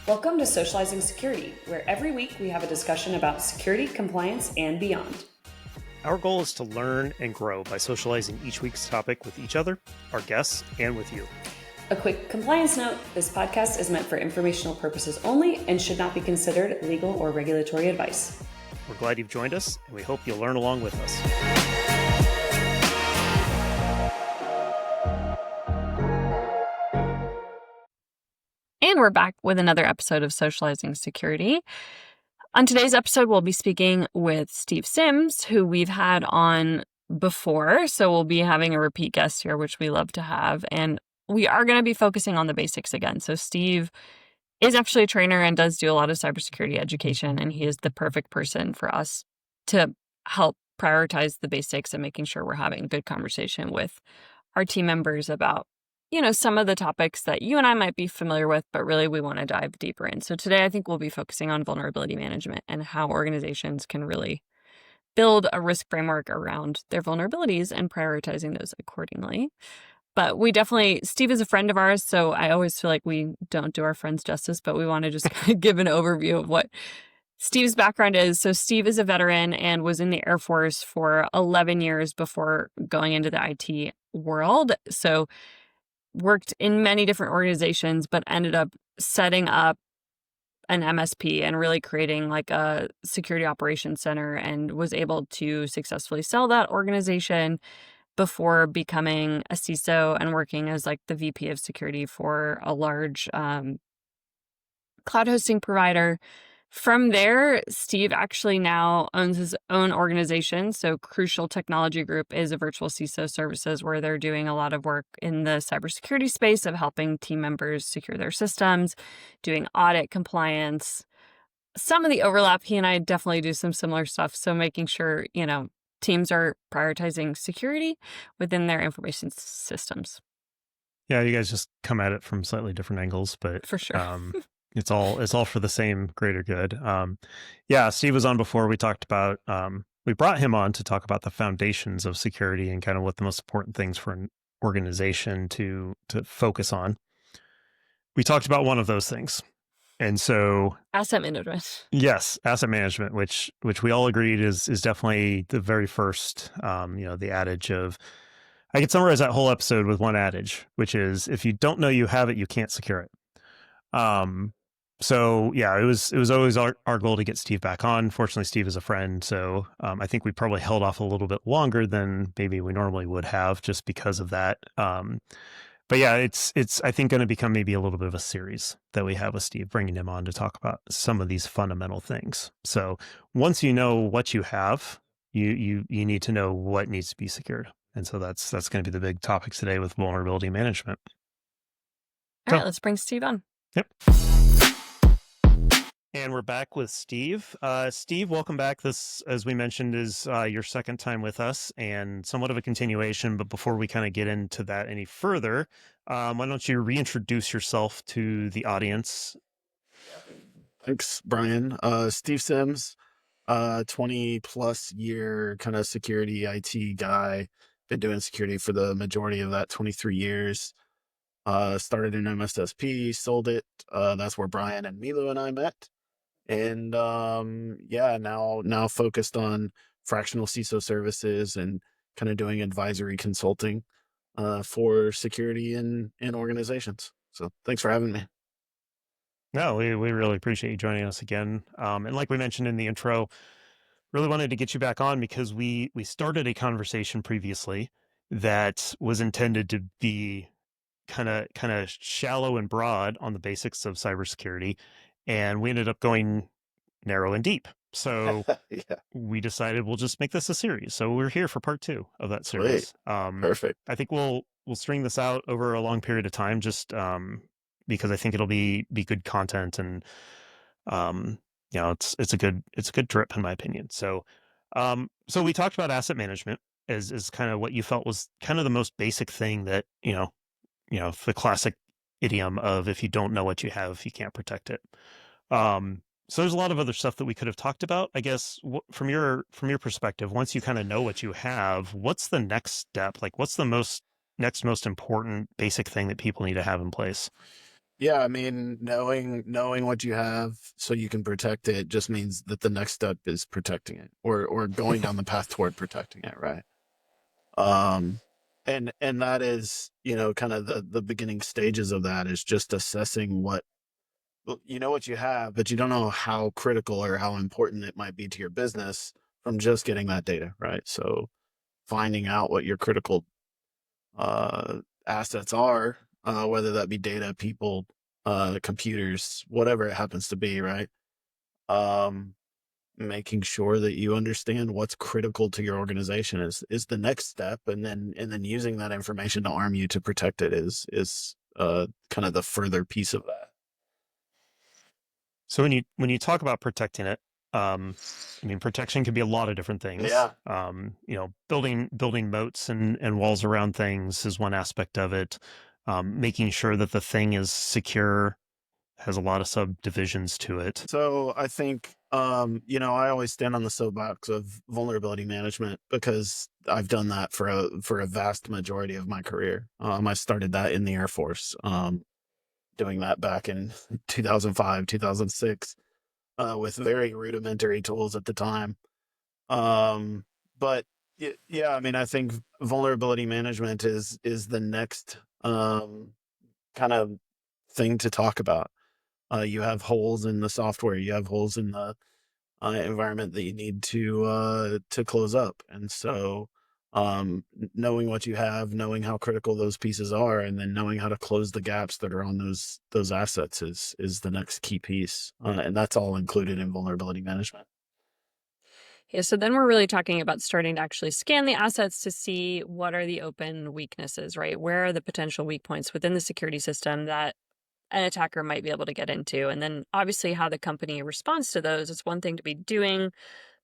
Welcome to Socializing Security, where every week we have a discussion about security, compliance, and beyond. Our goal is to learn and grow by socializing each week's topic with each other, our guests, and with you. A quick compliance note, this podcast is meant for informational purposes only and should not be considered legal or regulatory advice. We're glad you've joined us, and we hope you'll learn along with us. And we're back with another episode of Socializing Security. On today's episode, we'll be speaking with Steve Sims, who we've had on before. So we'll be having a repeat guest here, which we love to have. And we are going to be focusing on the basics again. So Steve is actually a trainer and does do a lot of cybersecurity education. And he is the perfect person for us to help prioritize the basics and making sure we're having a good conversation with our team members about some of the topics that you and I might be familiar with, but really we want to dive deeper in. So today I think we'll be focusing on vulnerability management and how organizations can really build a risk framework around their vulnerabilities and prioritizing those accordingly. But Steve is a friend of ours, so I always feel like we don't do our friends justice, but we want to just kind of give an overview of what Steve's background is. So Steve is a veteran and was in the Air Force for 11 years before going into the IT world. So worked in many different organizations, but ended up setting up an MSP and really creating like a security operations center, and was able to successfully sell that organization before becoming a CISO and working as like the VP of security for a large cloud hosting provider. From there, Steve actually now owns his own organization. So Crucial Technology Group is a virtual CISO services where they're doing a lot of work in the cybersecurity space of helping team members secure their systems, doing audit compliance. Some of the overlap, he and I definitely do some similar stuff. So making sure, teams are prioritizing security within their information systems. Yeah, you guys just come at it from slightly different angles, but for sure. It's all for the same greater good. Steve was on before. We talked about, we brought him on to talk about the foundations of security and kind of what the most important things for an organization to focus on. We talked about one of those things. And so asset management. Yes, asset management, which we all agreed is definitely the very first, the adage of, I could summarize that whole episode with one adage, which is, if you don't know you have it, you can't secure it. It was always our goal to get Steve back on. Fortunately, Steve is a friend. So, I think we probably held off a little bit longer than maybe we normally would have just because of that. It's I think going to become maybe a little bit of a series that we have with Steve, bringing him on to talk about some of these fundamental things. So once you know what you have, you need to know what needs to be secured. And so that's going to be the big topic today with vulnerability management. All right, let's bring Steve on. Yep. And we're back with Steve. Steve, welcome back. This, as we mentioned, is your second time with us and somewhat of a continuation. But before we kind of get into that any further, why don't you reintroduce yourself to the audience? Thanks, Brian. Steve Sims, 20 plus year kind of security IT guy. Been doing security for the majority of that 23 years. Started in MSSP, sold it. That's where Brian and Milo and I met. And now focused on fractional CISO services and kind of doing advisory consulting for security in organizations. So thanks for having me. No, we really appreciate you joining us again. And like we mentioned in the intro, really wanted to get you back on because we started a conversation previously that was intended to be kind of shallow and broad on the basics of cybersecurity, and we ended up going narrow and deep. So we decided we'll just make this a series. So we're here for part 2 of that series. Perfect. I think we'll string this out over a long period of time, just because I think it'll be good content, and it's a good trip in my opinion. So we talked about asset management as kind of what you felt was kind of the most basic thing that the classic idiom of, if you don't know what you have, you can't protect it. So there's a lot of other stuff that we could have talked about. I guess from your perspective, once you kind of know what you have, what's the next step? Like, what's the next most important basic thing that people need to have in place? Yeah, I mean, knowing what you have so you can protect it just means that the next step is protecting it, or going down the path toward protecting it, right? Um, and that is, kind of the beginning stages of that is just assessing what you know what you have, but you don't know how critical or how important it might be to your business from just getting that data, right? So finding out what your critical assets are, whether that be data, people, computers, whatever it happens to be, right? Um, Making sure that you understand what's critical to your organization is the next step, and then using that information to arm you to protect it is kind of the further piece of that. So when you talk about protecting it, I mean, protection can be a lot of different things. Yeah. Building moats and walls around things is one aspect of it. Making sure that the thing is secure has a lot of subdivisions to it. So I think, I always stand on the soapbox of vulnerability management because I've done that for a vast majority of my career. I started that in the Air Force, doing that back in 2005, 2006, with very rudimentary tools at the time. Um, but yeah, I mean, I think vulnerability management is the next kind of thing to talk about. You have holes in the software, you have holes in the environment that you need to close up, and so knowing what you have, knowing how critical those pieces are, and then knowing how to close the gaps that are on those assets is the next key piece, and that's all included in vulnerability management. Yeah, so then we're really talking about starting to actually scan the assets to see what are the open weaknesses, right? Where are the potential weak points within the security system that an attacker might be able to get into? And then obviously how the company responds to those. It's one thing to be doing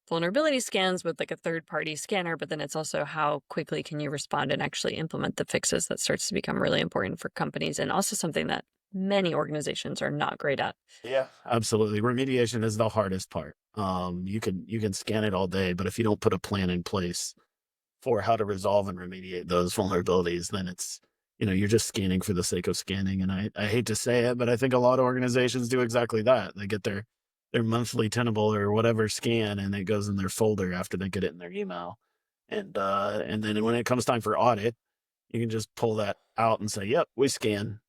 vulnerability scans with like a third-party scanner, but then it's also how quickly can you respond and actually implement the fixes that starts to become really important for companies, and also something that many organizations are not great at. Yeah, absolutely. Remediation is the hardest part. You can scan it all day, but if you don't put a plan in place for how to resolve and remediate those vulnerabilities, then you're just scanning for the sake of scanning. And I hate to say it, but I think a lot of organizations do exactly that. They get their monthly Tenable or whatever scan, and it goes in their folder after they get it in their email. And then when it comes time for audit, you can just pull that out and say, "Yep, we scan.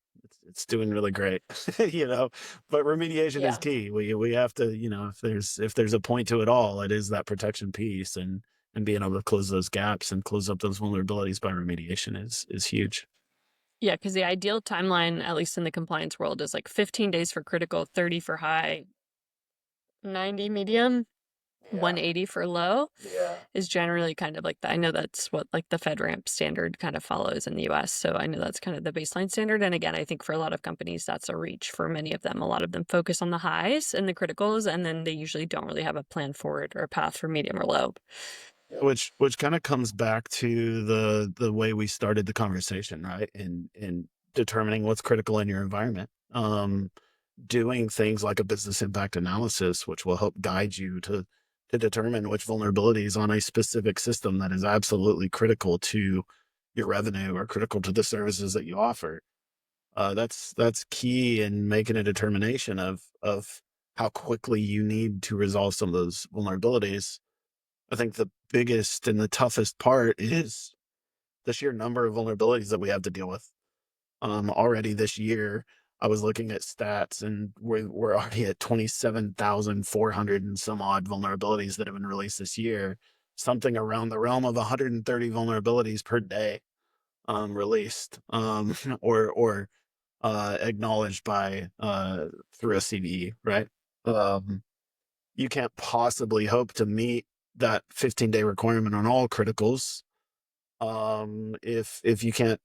It's doing really great," you know. But remediation is Yeah. key. We have to, if there's a point to it all, it is that protection piece, and being able to close those gaps and close up those vulnerabilities by remediation is huge. Yeah, because the ideal timeline, at least in the compliance world, is like 15 days for critical, 30 for high, 90 medium, Yeah, 180 for low yeah. is generally kind of like I know that's what like the FedRAMP standard kind of follows in the US. So I know that's kind of the baseline standard. And again, I think for a lot of companies, that's a reach for many of them. A lot of them focus on the highs and the criticals, and then they usually don't really have a plan forward or a path for medium or low. Which kind of comes back to the way we started the conversation, right? In determining what's critical in your environment. Doing things like a business impact analysis, which will help guide you to determine which vulnerabilities on a specific system that is absolutely critical to your revenue or critical to the services that you offer. That's key in making a determination of how quickly you need to resolve some of those vulnerabilities. I think the biggest and the toughest part is the sheer number of vulnerabilities that we have to deal with. Already this year, I was looking at stats, and we're already at 27,400 and some odd vulnerabilities that have been released this year. Something around the realm of 130 vulnerabilities per day, released, or acknowledged by through a CVE, right? You can't possibly hope to meet that 15-day requirement on all criticals, if you can't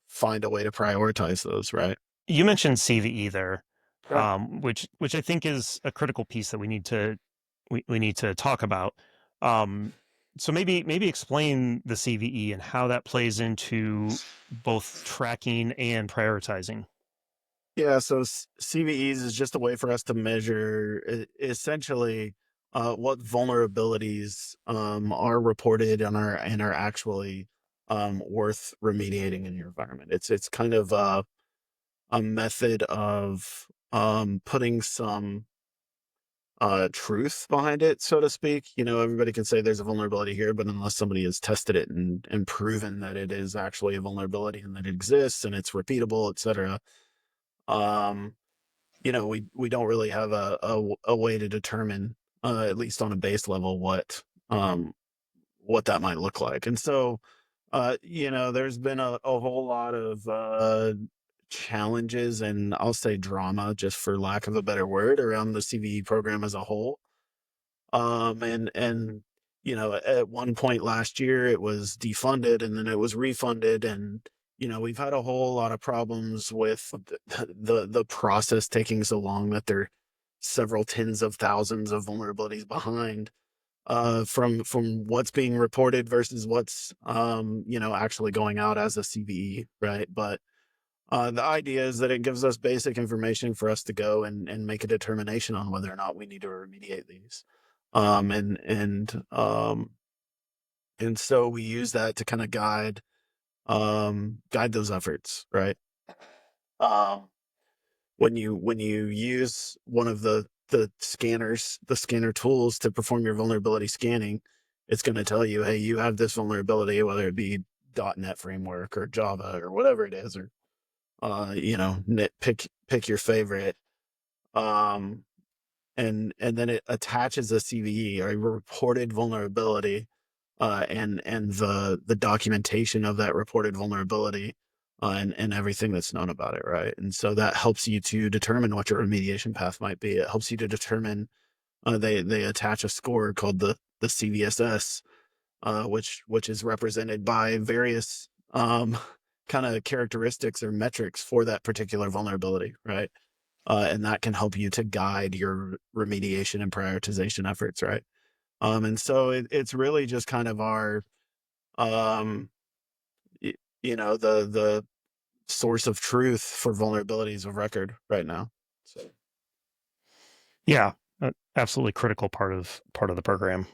find a way to prioritize those, right? You mentioned CVE there, Sure. which I think is a critical piece that we need to talk about. Um, so maybe explain the CVE and how that plays into both tracking and prioritizing. Yeah, so CVEs is just a way for us to measure essentially what vulnerabilities are reported and are actually worth remediating in your environment. It's kind of a method of putting some truth behind it, so to speak. Everybody can say there's a vulnerability here, but unless somebody has tested it and proven that it is actually a vulnerability and that it exists and it's repeatable, etc., um, we don't really have a way to determine, at least on a base level, what that might look like. And so, there's been a whole lot of challenges, and I'll say drama, just for lack of a better word, around the CVE program as a whole. And at one point last year it was defunded and then it was refunded, and we've had a whole lot of problems with the process taking so long that there are several tens of thousands of vulnerabilities behind, from what's being reported versus what's actually going out as a CVE, right? But the idea is that it gives us basic information for us to go and make a determination on whether or not we need to remediate these. Um, and and um, and so we use that to kind of guide those efforts, right? Um, when you use one of the scanners, the scanner tools to perform your vulnerability scanning, it's going to tell you, hey, you have this vulnerability, whether it be .NET framework or Java or whatever it is, or pick your favorite. Um, and then it attaches a CVE, or a reported vulnerability, and the documentation of that reported vulnerability, and everything that's known about it, right? And so that helps you to determine what your remediation path might be. It helps you to determine. They attach a score called the CVSS, which is represented by various kind of characteristics or metrics for that particular vulnerability, right? And that can help you to guide your remediation and prioritization efforts, right? And so it's really just kind of our, um, the source of truth for vulnerabilities of record right now. So Yeah, absolutely critical part of the program,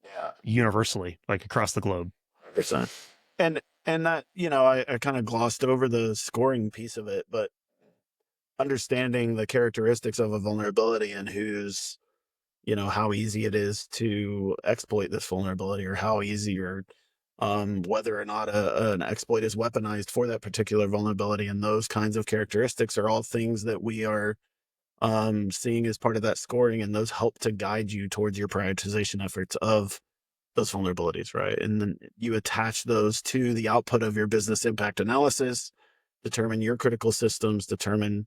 yeah, universally, like across the globe. 100%. And that, I kind of glossed over the scoring piece of it, but understanding the characteristics of a vulnerability and how easy it is to exploit this vulnerability, or how easy, or whether or not an exploit is weaponized for that particular vulnerability, and those kinds of characteristics are all things that we are seeing as part of that scoring, and those help to guide you towards your prioritization efforts of those vulnerabilities, right? And then you attach those to the output of your business impact analysis, determine your critical systems, determine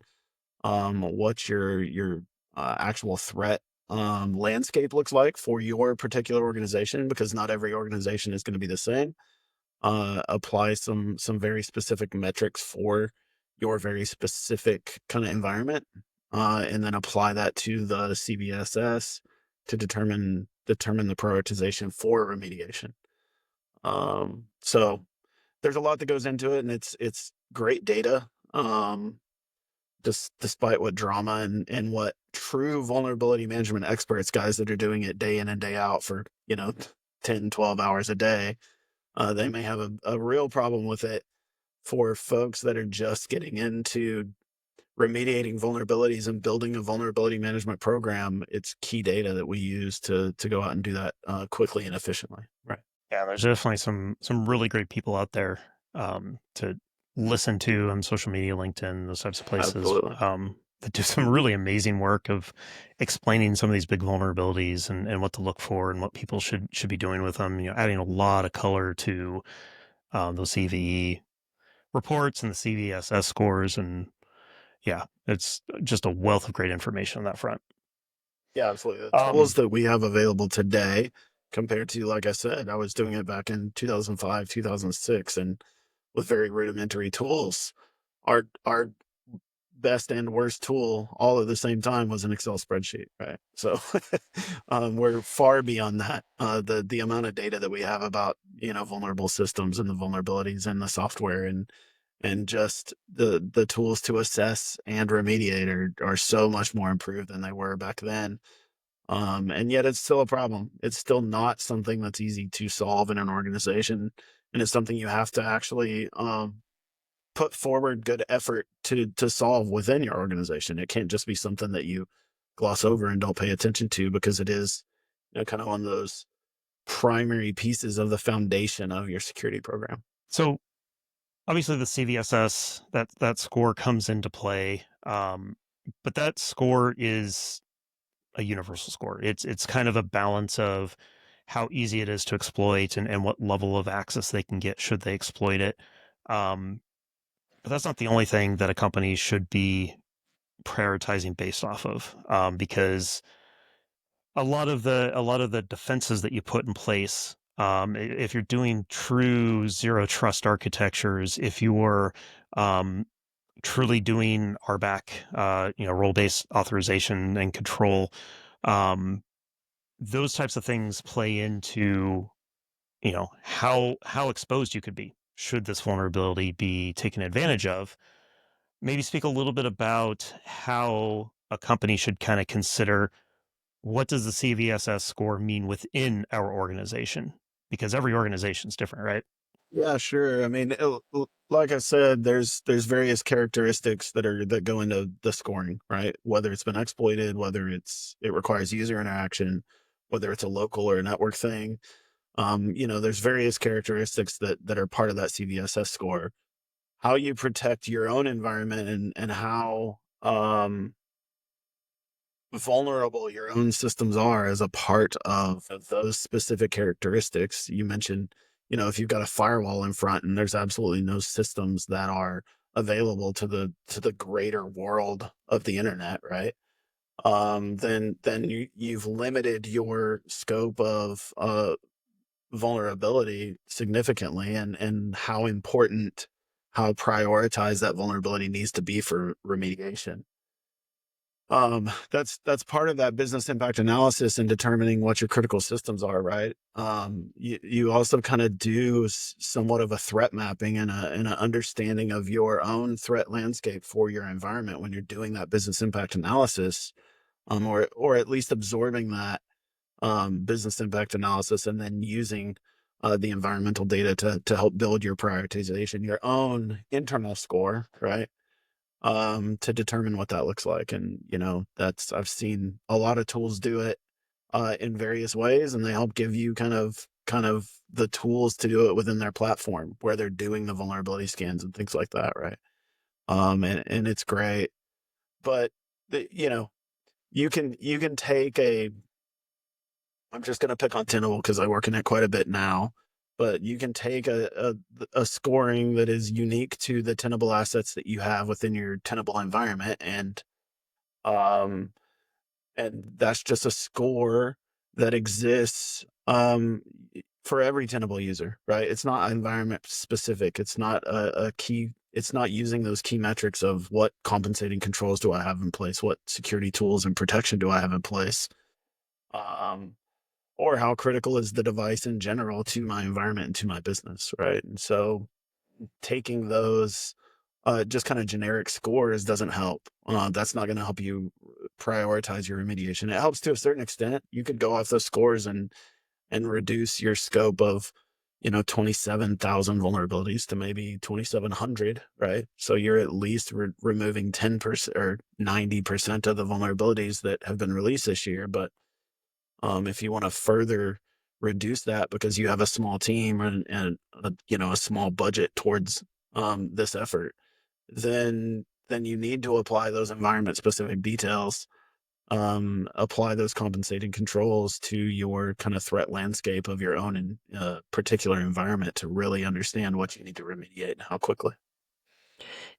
what your actual threat landscape looks like for your particular organization, because not every organization is going to be the same. Apply some very specific metrics for your very specific kind of environment, and then apply that to the CVSS to determine the prioritization for remediation. So there's a lot that goes into it, and it's great data. Despite what drama and what true vulnerability management experts, guys that are doing it day in and day out for 10, 12 hours a day, they may have a real problem with it. For folks that are just getting into remediating vulnerabilities and building a vulnerability management program, it's key data that we use to go out and do that quickly and efficiently. Right. Yeah, there's definitely some really great people out there to listen to on social media, LinkedIn, those types of places, Absolutely. that do some really amazing work of explaining some of these big vulnerabilities and what to look for and what people should be doing with them. Adding a lot of color to those CVE reports and the CVSS scores, and yeah, it's just a wealth of great information on that front. Yeah, absolutely. The tools that we have available today, compared to, like I said, I was doing it back in 2005, 2006, and with very rudimentary tools. Our best and worst tool all at the same time was an Excel spreadsheet, right? So we're far beyond that. The amount of data that we have about vulnerable systems and the vulnerabilities in the software, and just the tools to assess and remediate are so much more improved than they were back then. And yet it's still a problem. It's still not something that's easy to solve in an organization, and it's something you have to actually put forward good effort to solve within your organization. It can't just be something that you gloss over and don't pay attention to, because it is, kind of one of those primary pieces of the foundation of your security program. So obviously the CVSS, that score comes into play, but that score is a universal score. It's kind of a balance of how easy it is to exploit and what level of access they can get should they exploit it. But that's not the only thing that a company should be prioritizing based off of, because a lot of the defenses that you put in place, if you're doing true zero trust architectures, if you're truly doing RBAC, role-based authorization and control, those types of things play into, how exposed you could be should this vulnerability be taken advantage of. Maybe speak a little bit about how a company should kind of consider, what does the CVSS score mean within our organization? Because every organization is different, right? Yeah, sure. I mean, like I said, there's various characteristics that go into the scoring, right? Whether it's been exploited, whether it requires user interaction, whether it's a local or a network thing. There's various characteristics that are part of that CVSS score. How you protect your own environment and how vulnerable your own systems are as a part of those specific characteristics. You mentioned, if you've got a firewall in front and there's absolutely no systems that are available to the greater world of the internet, right? Then you've limited your scope of vulnerability significantly, and how important, how prioritized that vulnerability needs to be for remediation. That's part of that business impact analysis and determining what your critical systems are, right? You also kind of do somewhat of a threat mapping and an understanding of your own threat landscape for your environment when you're doing that business impact analysis, or at least absorbing that business impact analysis and then using the environmental data to help build your prioritization, your own internal score, right? To determine what that looks like. And, I've seen a lot of tools do it in various ways, and they help give you kind of the tools to do it within their platform where they're doing the vulnerability scans and things like that, right? And it's great. But you can take I'm just going to pick on Tenable because I work in it quite a bit now. But you can take a scoring that is unique to the Tenable assets that you have within your Tenable environment, um, and that's just a score that exists for every Tenable user, right? It's not environment specific. It's not a key. It's not using those key metrics of what compensating controls do I have in place, what security tools and protection do I have in place. Or how critical is the device in general to my environment and to my business, right? And so taking those just kind of generic scores doesn't help. That's not going to help you prioritize your remediation. It helps to a certain extent. You could go off those scores and reduce your scope of 27,000 vulnerabilities to maybe 2,700, right? So you're at least removing 10% or 90% of the vulnerabilities that have been released this year. But if you want to further reduce that because you have a small team and a small budget towards this effort, then you need to apply those environment specific details, apply those compensating controls to your kind of threat landscape of your own particular environment to really understand what you need to remediate and how quickly.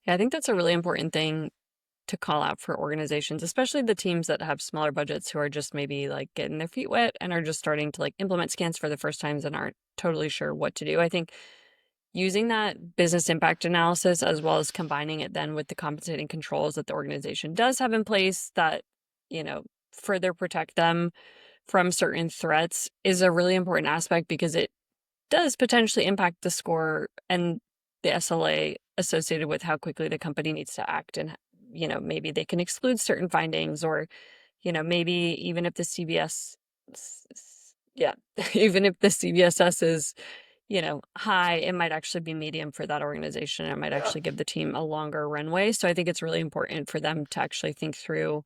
Yeah, I think that's a really important thing to call out for organizations, especially the teams that have smaller budgets who are just maybe like getting their feet wet and are just starting to like implement scans for the first times and aren't totally sure what to do. I think using that business impact analysis as well as combining it then with the compensating controls that the organization does have in place that, further protect them from certain threats is a really important aspect because it does potentially impact the score and the SLA associated with how quickly the company needs to act. And, maybe they can exclude certain findings or, maybe even if the CVS, yeah, even if the CVSS is, high, it might actually be medium for that organization. It might actually give the team a longer runway. So I think it's really important for them to actually think through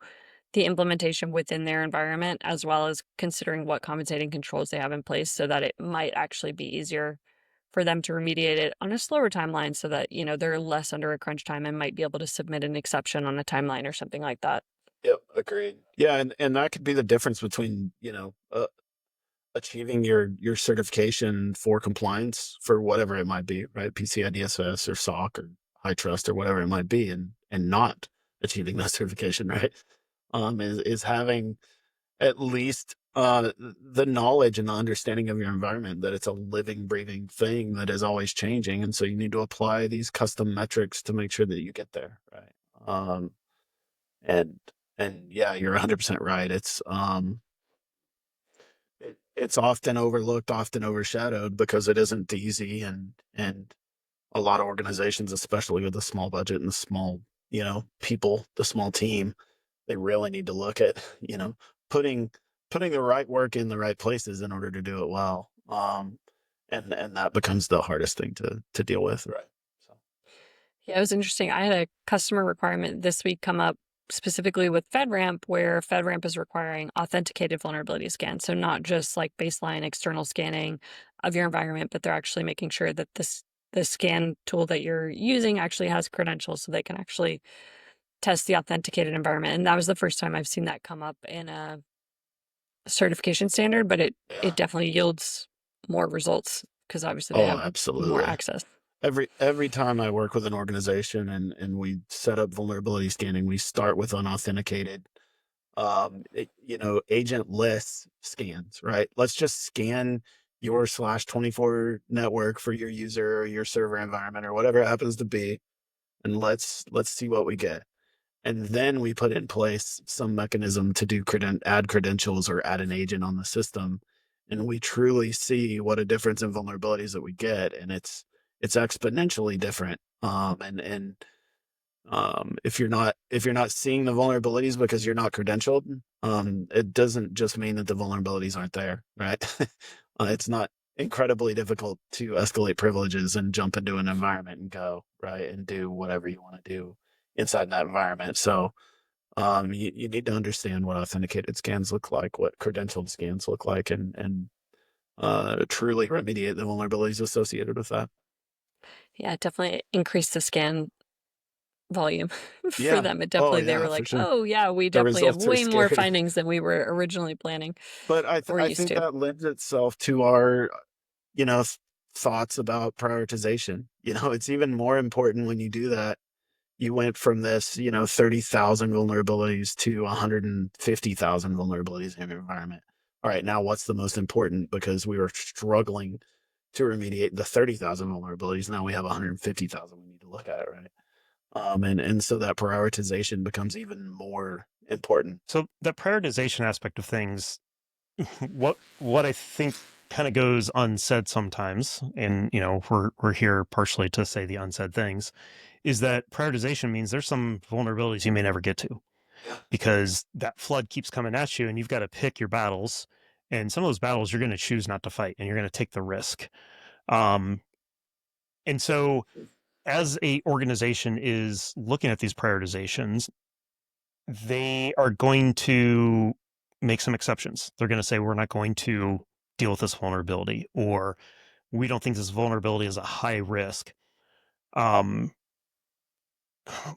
the implementation within their environment, as well as considering what compensating controls they have in place so that it might actually be easier for them to remediate it on a slower timeline so that, they're less under a crunch time and might be able to submit an exception on a timeline or something like that. Yep, agreed. Yeah, and that could be the difference between, achieving your certification for compliance for whatever it might be, right? PCI DSS or SOC or high trust or whatever it might be, and not achieving that certification, right? Is having at least the knowledge and the understanding of your environment, that it's a living, breathing thing that is always changing, and so you need to apply these custom metrics to make sure that you get there, right? And yeah, you're 100% right. It's often overlooked, often overshadowed because it isn't easy, and a lot of organizations, especially with a small budget and the small, people, the small team, they really need to look at, putting the right work in the right places in order to do it well. And that becomes the hardest thing to deal with, right? So. Yeah, it was interesting. I had a customer requirement this week come up specifically with FedRAMP, where FedRAMP is requiring authenticated vulnerability scans. So not just like baseline external scanning of your environment, but they're actually making sure that the scan tool that you're using actually has credentials so they can actually test the authenticated environment. And that was the first time I've seen that come up in a certification standard, but it definitely yields more results because obviously they have absolutely more access. Every time I work with an organization and we set up vulnerability scanning, we start with unauthenticated, agentless scans, right? Let's just scan your /24 network for your user or your server environment or whatever it happens to be, and let's see what we get. And then we put in place some mechanism to do add credentials or add an agent on the system, and we truly see what a difference in vulnerabilities that we get, and it's exponentially different. If you're not seeing the vulnerabilities because you're not credentialed, it doesn't just mean that the vulnerabilities aren't there, right? It's not incredibly difficult to escalate privileges and jump into an environment and go, right, and do whatever you want to do inside that environment. So you need to understand what authenticated scans look like, what credentialed scans look like, and truly remediate the vulnerabilities associated with that. Yeah, definitely increased the scan volume for them. It definitely, they were like, sure. oh yeah, we The definitely have results are way more scary. findings than we were originally planning But I or used think to. that lends itself to our, thoughts about prioritization. It's even more important when you do that. You went from this, 30,000 vulnerabilities to 150,000 vulnerabilities in your environment. All right, now what's the most important? Because we were struggling to remediate the 30,000 vulnerabilities. Now we have 150,000 we need to look at, right? And so that prioritization becomes even more important. So the prioritization aspect of things, what I think kind of goes unsaid sometimes, and we're here partially to say the unsaid things, is that prioritization means there's some vulnerabilities you may never get to because that flood keeps coming at you and you've got to pick your battles, and some of those battles you're going to choose not to fight and you're going to take the risk. And so as a organization is looking at these prioritizations, they are going to make some exceptions. They're going to say, we're not going to deal with this vulnerability, or we don't think this vulnerability is a high risk.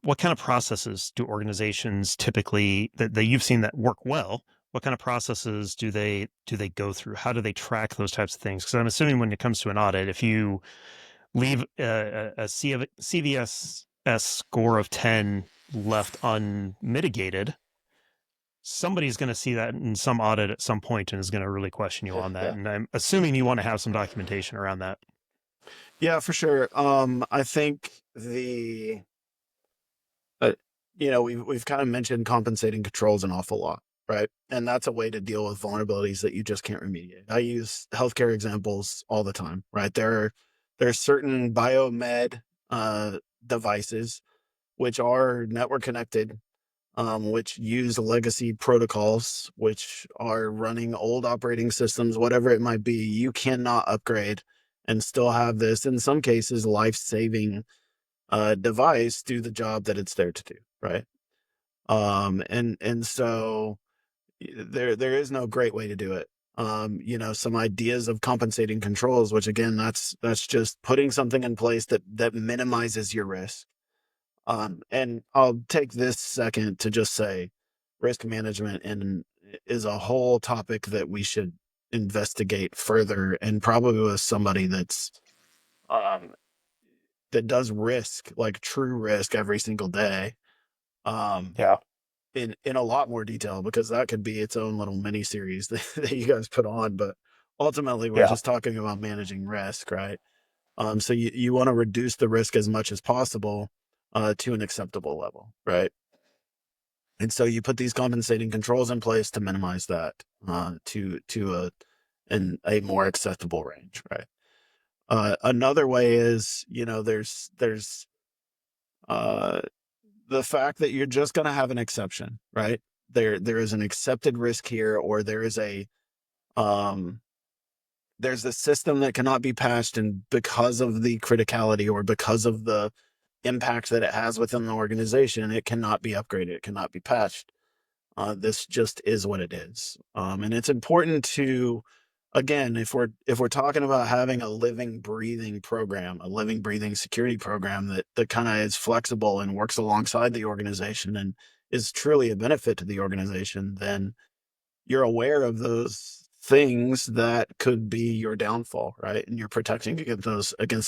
What kind of processes do organizations typically that you've seen that work well? What kind of processes do they go through? How do they track those types of things? Because I'm assuming when it comes to an audit, if you leave a CVEs score of 10 left unmitigated, somebody's going to see that in some audit at some point and is going to really question you on that. And I'm assuming you want to have some documentation around that. Yeah, for sure. I think we've kind of mentioned compensating controls an awful lot, right? And that's a way to deal with vulnerabilities that you just can't remediate. I use healthcare examples all the time, right? There are certain biomed devices which are network connected, which use legacy protocols, which are running old operating systems, whatever it might be. You cannot upgrade and still have this, in some cases, life-saving device do the job that it's there to do, right? And so there is no great way to do it. Some ideas of compensating controls, which again, that's just putting something in place that minimizes your risk. And I'll take this second to just say risk management is a whole topic that we should investigate further, and probably with somebody um, that does risk, like true risk every single day, Yeah. in a lot more detail, because that could be its own little mini series that you guys put on. But ultimately, we're Yeah. just talking about managing risk, right? So you want to reduce the risk as much as possible to an acceptable level, right? And so you put these compensating controls in place to minimize that to a more acceptable range, right? Another way is, there's uh, the fact that you're just going to have an exception, right? There is an accepted risk here, or um, there's a system that cannot be patched, and because of the criticality or because of the impact that it has within the organization, it cannot be upgraded, it cannot be patched. This just is what it is. And it's important to, again, if we're talking about having a living, breathing program, a living, breathing security program that kind of is flexible and works alongside the organization and is truly a benefit to the organization, then you're aware of those things that could be your downfall, right? And you're protecting against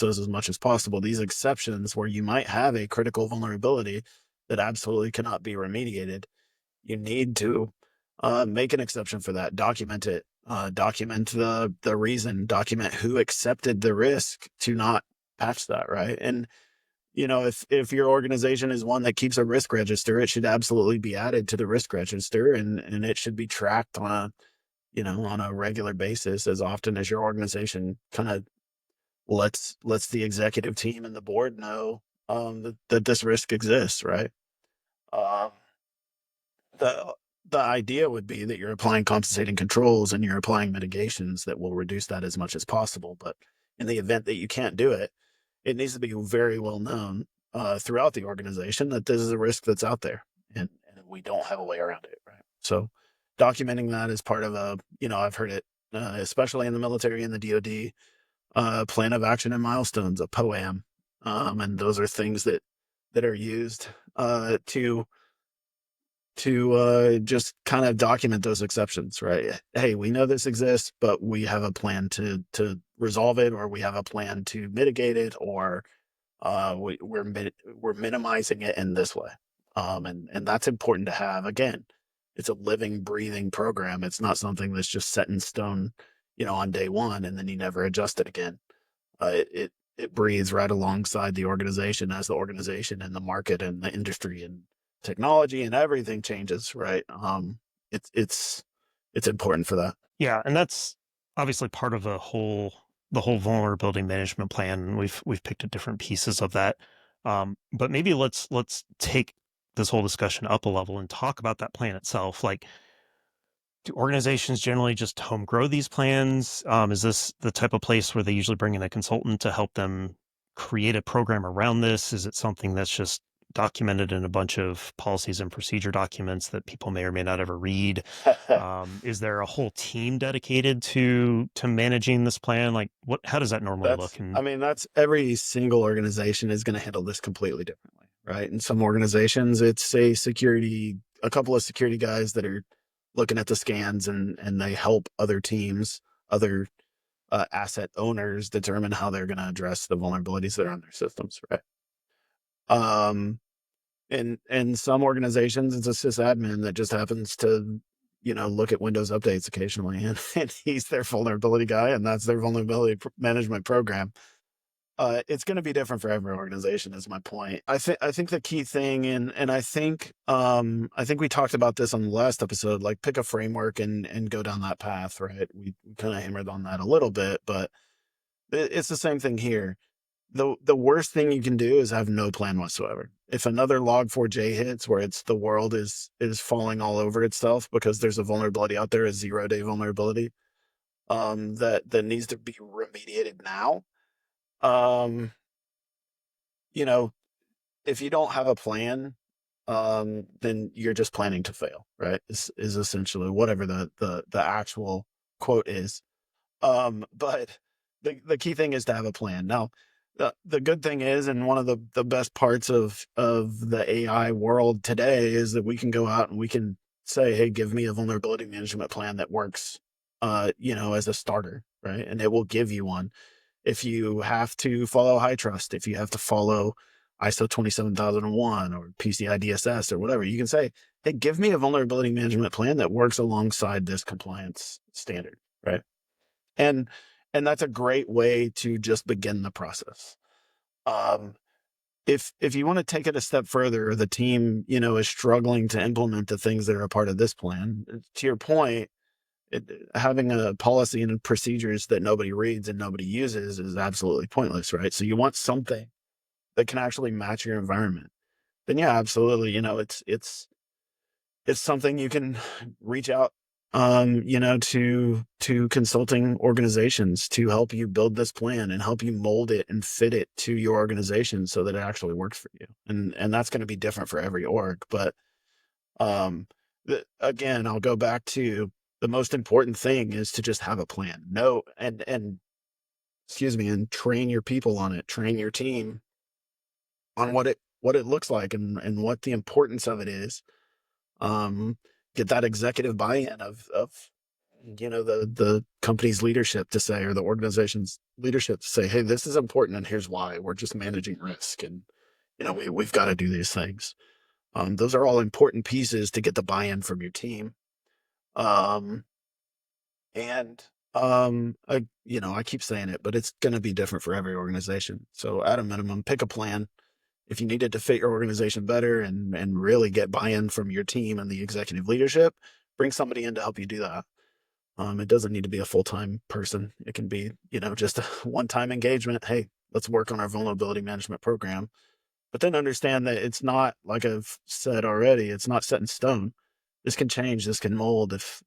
those as much as possible. These exceptions where you might have a critical vulnerability that absolutely cannot be remediated, you need to make an exception for that, document it, document the reason, document who accepted the risk to not patch that, right? And if your organization is one that keeps a risk register, it should absolutely be added to the risk register, and it should be tracked on a regular basis, as often as your organization kind of lets the executive team and the board know that this risk exists, right? Um, the the idea would be that you're applying compensating controls and you're applying mitigations that will reduce that as much as possible. But in the event that you can't do it, it needs to be very well known throughout the organization that this is a risk that's out there, and we don't have a way around it, right? So documenting that is part of I've heard it, especially in the military and the DoD, plan of action and milestones, a POAM. And those are things that are used to just kind of document those exceptions, right? Hey, we know this exists, but we have a plan to resolve it, or we have a plan to mitigate it, or we're minimizing it in this way. And that's important to have. Again, it's a living, breathing program. It's not something that's just set in stone, on day one, and then you never adjust it again. It breathes right alongside the organization as the organization and the market and the industry and technology and everything changes, right? It's important for that. Yeah, and that's obviously part of the whole vulnerability management plan. We've picked at different pieces of that. But maybe let's take this whole discussion up a level and talk about that plan itself. Like, do organizations generally just home grow these plans? Is this the type of place where they usually bring in a consultant to help them create a program around this? Is it something that's just documented in a bunch of policies and procedure documents that people may or may not ever read? Is there a whole team dedicated to managing this plan? Like, how does that normally look? And That's every single organization is going to handle this completely differently, right? In some organizations, it's a couple of security guys that are looking at the scans, and they help other teams, other asset owners determine how they're going to address the vulnerabilities that are on their systems, right? Um, in some organizations, it's a sysadmin that just happens to, look at Windows updates occasionally, and he's their vulnerability guy, and that's their vulnerability management program. It's going to be different for every organization, is my point. I think the key thing, and I think we talked about this on the last episode, like pick a framework and go down that path, right? We kind of hammered on that a little bit, but it's the same thing here. The worst thing you can do is have no plan whatsoever. If another log4j hits where the world is falling all over itself because there's a vulnerability out there, a 0-day vulnerability, that needs to be remediated now, Um, you know, if you don't have a plan, then you're just planning to fail, right? Is essentially whatever the actual quote is. But the key thing is to have a plan. Now, the good thing is, and one of the best parts of the AI world today is that we can go out and we can say, hey, give me a vulnerability management plan that works, as a starter, right? And it will give you one. If you have to follow high trust, if you have to follow ISO 27001 or PCI DSS or whatever, you can say, hey, give me a vulnerability management plan that works alongside this compliance standard, right? And and that's a great way to just begin the process. Um, if you want to take it a step further, the team, is struggling to implement the things that are a part of this plan. To your point, having a policy and procedures that nobody reads and nobody uses is absolutely pointless, right? So you want something that can actually match your environment. Then yeah, absolutely. It's something you can reach out, to consulting organizations to help you build this plan and help you mold it and fit it to your organization so that it actually works for you. And that's going to be different for every org. But um, again, I'll go back to the most important thing is to just have a plan. No, and excuse me, and train your people on it. Train your team on what it looks like and what the importance of it is. um, get that executive buy-in of the company's leadership to say, or the organization's leadership to say, hey, this is important and here's why. We're just managing risk, and we've got to do these things. Those are all important pieces to get the buy-in from your team. um, and I keep saying it, but it's going to be different for every organization. So at a minimum, pick a plan. If you needed to fit your organization better and really get buy-in from your team and the executive leadership, bring somebody in to help you do that. It doesn't need to be a full-time person. It can be, just a one-time engagement. Hey, let's work on our vulnerability management program. But then understand that it's not, like I've said already, it's not set in stone. This can change. This can mold if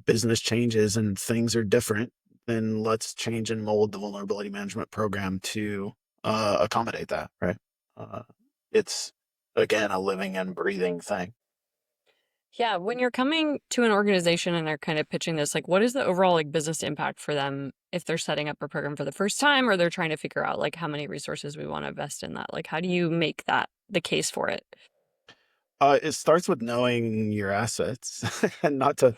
business changes and things are different, then let's change and mold the vulnerability management program to accommodate that, right? Uh, it's, again, a living and breathing thing. Yeah, when you're coming to an organization and they're kind of pitching this, like, what is the overall like business impact for them if they're setting up a program for the first time, or they're trying to figure out like how many resources we want to invest in that? Like, how do you make that the case for it? It starts with knowing your assets, and not to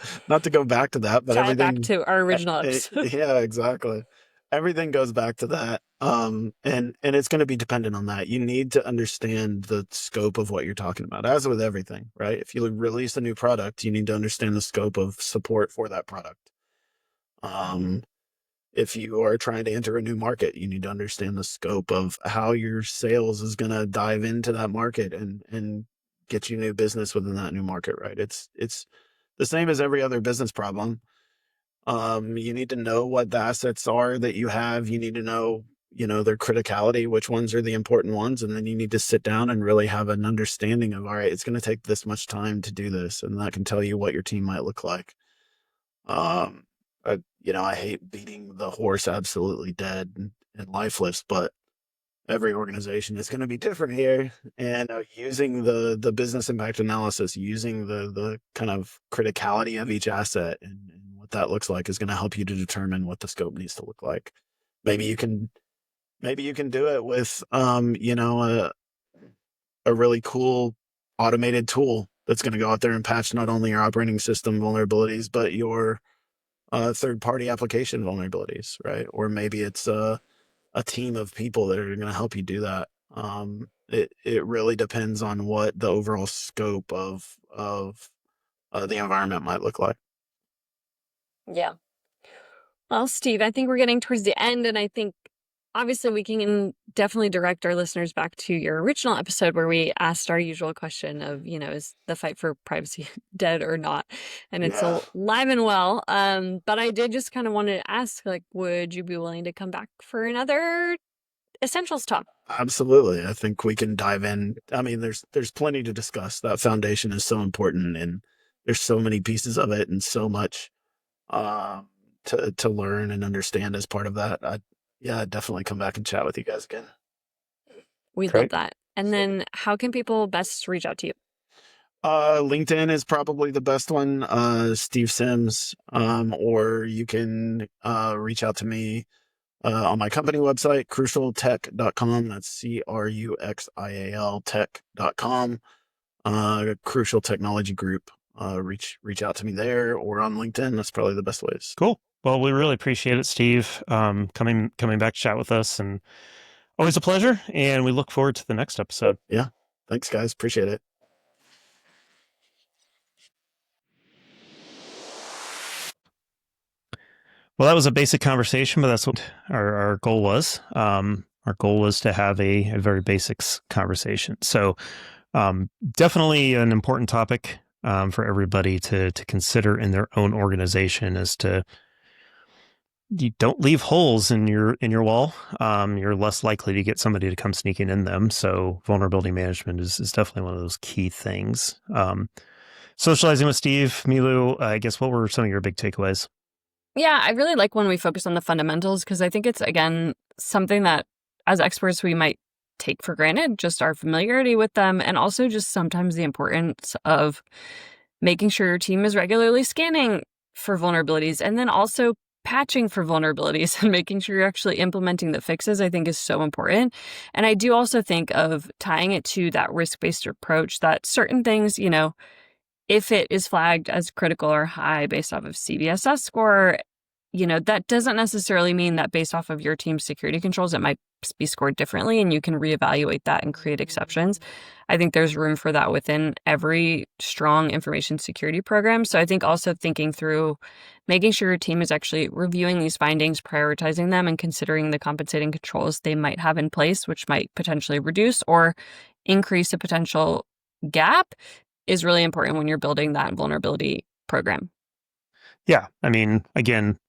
go back to that, but Tie it back everything. to our original episode. Yeah, exactly. Everything goes back to that. And it's going to be dependent on that. You need to understand the scope of what you're talking about, as with everything, right? If you release a new product, you need to understand the scope of support for that product. Um, if you are trying to enter a new market, you need to understand the scope of how your sales is going to dive into that market and get you new business within that new market, right? It's the same as every other business problem. You need to know what the assets are that you have. You need to know, their criticality, which ones are the important ones. And then you need to sit down and really have an understanding of, all right, it's going to take this much time to do this. And that can tell you what your team might look like. Um, I hate beating the horse absolutely dead and lifeless, but every organization is going to be different here. And using the business impact analysis, using the kind of criticality of each asset and what that looks like is going to help you to determine what the scope needs to look like. Maybe you can do it with a really cool automated tool that's going to go out there and patch not only your operating system vulnerabilities, but your third-party application vulnerabilities, right? Or maybe it's a team of people that are going to help you do that. It really depends on what the overall scope of the environment might look like. Yeah. Well, Steve, I think we're getting towards the end, and I think obviously we can definitely direct our listeners back to your original episode where we asked our usual question of, is the fight for privacy dead or not? And it's Yeah, alive and well. But I did just kind of wanted to ask, like, would you be willing to come back for another essentials talk? absolutely. I think we can dive in. I mean, there's plenty to discuss. That foundation is so important, and there's so many pieces of it, and so much to learn and understand as part of that, I'd definitely come back and chat with you guys again. We'd love that. And then how can people best reach out to you? LinkedIn is probably the best one, Steve Sims, or you can reach out to me on my company website, crucialtech.com. That's CRUXIAL tech.com. Crucial Technology Group. Reach out to me there or on LinkedIn. That's probably the best ways. Cool. Well, we really appreciate it, Steve, coming back to chat with us, and always a pleasure. And we look forward to the next episode. Yeah. Thanks, guys. Appreciate it. Well, that was a basic conversation, but that's what our goal was. Our goal was to have a very basics conversation. So definitely an important topic for everybody to consider in their own organization, as to you don't leave holes in your wall. You're less likely to get somebody to come sneaking in them. So vulnerability management is definitely one of those key things. Socializing with Steve, Milu, I guess, what were some of your big takeaways? Yeah, I really like when we focus on the fundamentals, because I think it's, again, something that as experts we might take for granted, just our familiarity with them, and also just sometimes the importance of making sure your team is regularly scanning for vulnerabilities, and then also patching for vulnerabilities and making sure you're actually implementing the fixes, I think is so important. And I do also think of tying it to that risk-based approach, that certain things, if it is flagged as critical or high based off of CVSS score, that doesn't necessarily mean that based off of your team's security controls, it might be scored differently, and you can reevaluate that and create exceptions. I think there's room for that within every strong information security program. So I think also thinking through making sure your team is actually reviewing these findings, prioritizing them, and considering the compensating controls they might have in place, which might potentially reduce or increase a potential gap, is really important when you're building that vulnerability program. Yeah. I mean, again,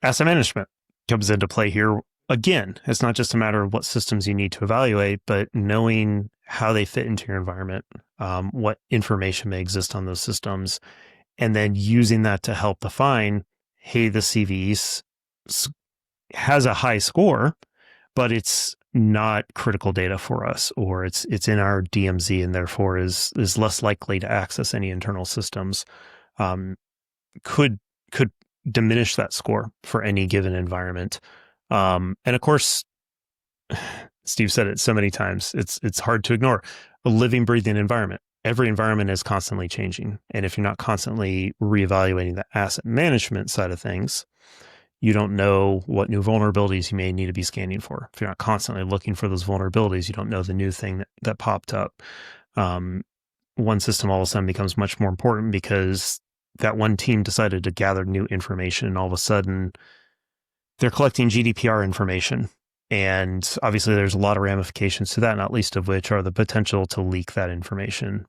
asset management comes into play here. Again, it's not just a matter of what systems you need to evaluate, but knowing how they fit into your environment, what information may exist on those systems, and then using that to help define, hey, the CVEs has a high score, but it's not critical data for us, or it's in our DMZ and therefore is less likely to access any internal systems, could diminish that score for any given environment. And of course, Steve said it so many times, it's hard to ignore. A living, breathing environment. Every environment is constantly changing. And if you're not constantly reevaluating the asset management side of things, you don't know what new vulnerabilities you may need to be scanning for. If you're not constantly looking for those vulnerabilities, you don't know the new thing that popped up. One system all of a sudden becomes much more important because that one team decided to gather new information, and all of a sudden they're collecting GDPR information. And obviously there's a lot of ramifications to that, not least of which are the potential to leak that information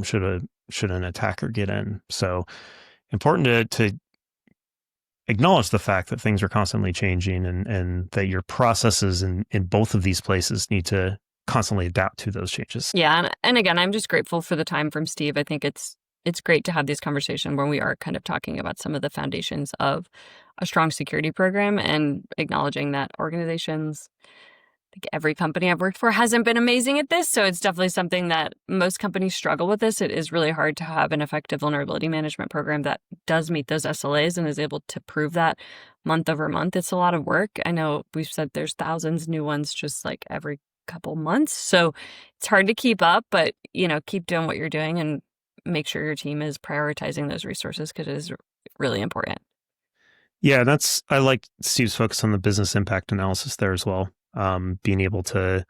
should an attacker get in. So important to acknowledge the fact that things are constantly changing, and that your processes in both of these places need to constantly adapt to those changes. Yeah. And again, I'm just grateful for the time from Steve. I think it's great to have this conversation where we are kind of talking about some of the foundations of a strong security program, and acknowledging that organizations, I think every company I've worked for hasn't been amazing at this. So it's definitely something that most companies struggle with this. It is really hard to have an effective vulnerability management program that does meet those SLAs and is able to prove that month over month. It's a lot of work. I know we've said there's thousands new ones just like every couple months. So it's hard to keep up, but keep doing what you're doing and make sure your team is prioritizing those resources, because it is really important. Yeah, I like Steve's focus on the business impact analysis there as well. Being able to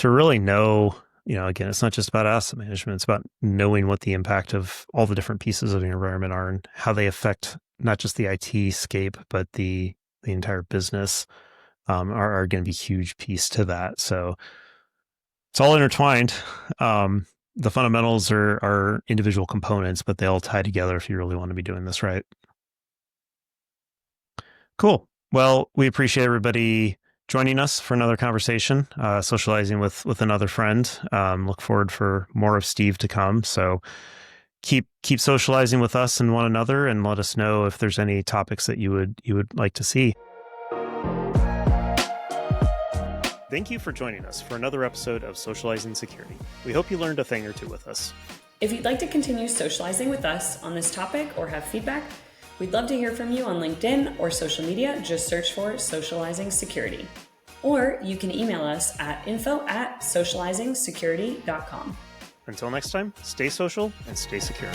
really know, again, it's not just about asset management. It's about knowing what the impact of all the different pieces of your environment are, and how they affect not just the IT scape, but the entire business, are going to be a huge piece to that. So it's all intertwined. The fundamentals are individual components, but they all tie together if you really want to be doing this right. Cool. Well, we appreciate everybody joining us for another conversation, socializing with another friend. Look forward for more of Steve to come. So keep socializing with us and one another, and let us know if there's any topics that you would like to see. Thank you for joining us for another episode of Socializing Security. We hope you learned a thing or two with us. If you'd like to continue socializing with us on this topic or have feedback, we'd love to hear from you on LinkedIn or social media. Just search for Socializing Security. Or you can email us at info@socializingsecurity.com. Until next time, stay social and stay secure.